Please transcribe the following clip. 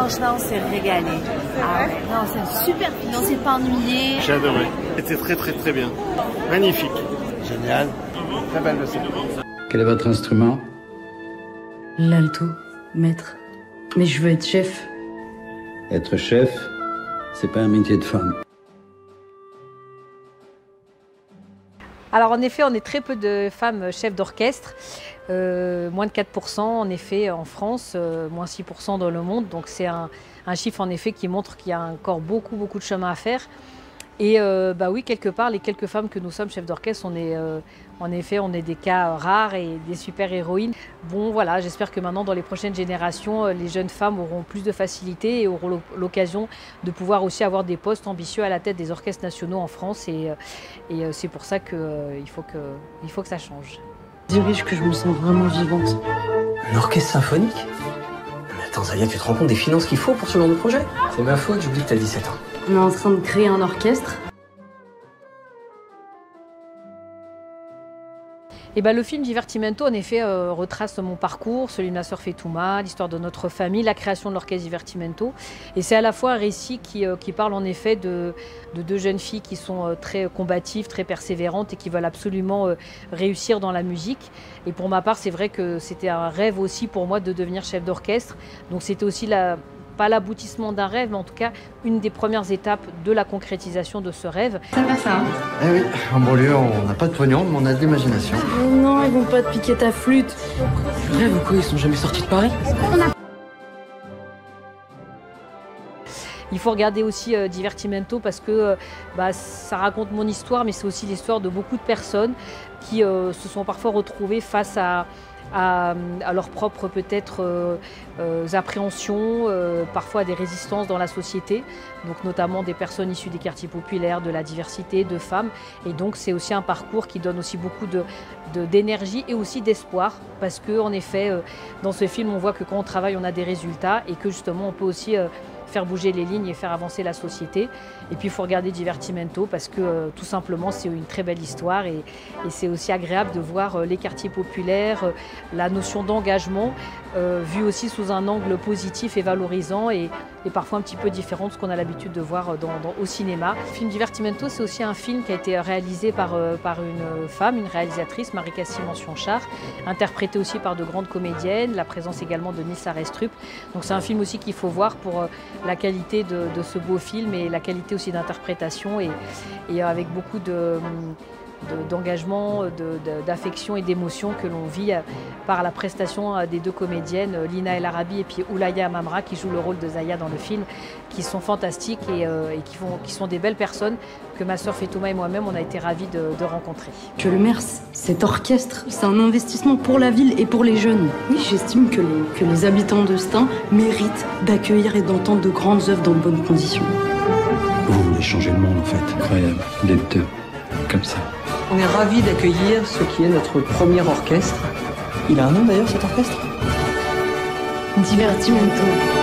Franchement, on s'est régalé. Ah ouais, non, c'est un super film, on s'est pas ennuyé. J'ai adoré. C'était très bien. Magnifique. Génial. Très belle leçon. Quel est votre instrument? L'alto, maître. Mais je veux être chef. Être chef, c'est pas un métier de femme. Alors en effet, on est très peu de femmes chefs d'orchestre, moins de 4% en effet en France, moins 6% dans le monde. Donc c'est un chiffre en effet qui montre qu'il y a encore beaucoup de chemin à faire. Et bah oui, quelque part, les quelques femmes que nous sommes chefs d'orchestre, en effet, on est des cas rares et des super héroïnes. Bon voilà, j'espère que maintenant dans les prochaines générations, les jeunes femmes auront plus de facilité et auront l'occasion de pouvoir aussi avoir des postes ambitieux à la tête des orchestres nationaux en France. Et c'est pour ça qu'il faut que ça change. Dirige que je me sens vraiment vivante. Un orchestre symphonique? Mais attends, Zaya, tu te rends compte des finances qu'il faut pour ce genre de projet? C'est ma faute, j'oublie que t'as 17 ans. On est en train de créer un orchestre. Et ben, le film Divertimento, en effet, retrace mon parcours, celui de ma sœur Fetouma, l'histoire de notre famille, la création de l'orchestre Divertimento. Et c'est à la fois un récit qui parle en effet de deux jeunes filles qui sont très combatives, très persévérantes et qui veulent absolument réussir dans la musique. Et pour ma part, c'est vrai que c'était un rêve aussi pour moi de devenir chef d'orchestre. Donc c'était aussi pas l'aboutissement d'un rêve, mais en tout cas une des premières étapes de la concrétisation de ce rêve. Ça va ça, hein? Eh oui, en banlieue, on n'a pas de pognon, mais on a de l'imagination. Oh non, ils vont pas te piquer ta flûte. Rêve ou quoi? Ils sont jamais sortis de Paris? Il faut regarder aussi Divertimento parce que ça raconte mon histoire, mais c'est aussi l'histoire de beaucoup de personnes qui se sont parfois retrouvées face à leurs propres peut-être appréhensions, parfois des résistances dans la société, donc notamment des personnes issues des quartiers populaires, de la diversité, de femmes. Et donc c'est aussi un parcours qui donne aussi beaucoup d'énergie et aussi d'espoir, parce qu'en effet, dans ce film, on voit que quand on travaille, on a des résultats et que justement on peut aussi faire bouger les lignes et faire avancer la société. Et puis il faut regarder Divertimento parce que tout simplement c'est une très belle histoire et c'est aussi agréable de voir les quartiers populaires, la notion d'engagement vue aussi sous un angle positif et valorisant et parfois un petit peu différent de ce qu'on a l'habitude de voir au cinéma. Le film Divertimento, c'est aussi un film qui a été réalisé par une femme, une réalisatrice, Marie-Cassie Mention-Char, interprété aussi par de grandes comédiennes, la présence également de Nils Arestrup. Donc c'est un film aussi qu'il faut voir pour la qualité de ce beau film et la qualité aussi d'interprétation et avec beaucoup d'engagement, d'affection et d'émotion que l'on vit par la prestation des deux comédiennes, Lina El Arabi et puis Oulaya Amamra, qui jouent le rôle de Zaya dans le film, qui sont fantastiques et qui sont des belles personnes que ma sœur Fetouma et moi-même, on a été ravis de rencontrer. Que le MERS, cet orchestre, c'est un investissement pour la ville et pour les jeunes. Oui, j'estime que les habitants de Stein méritent d'accueillir et d'entendre de grandes œuvres dans de bonnes conditions. Vous voulez changer le monde, en fait. Incroyable. D'être deux. Comme ça. On est ravis d'accueillir ce qui est notre premier orchestre. Il a un nom d'ailleurs, cet orchestre? Divertimento.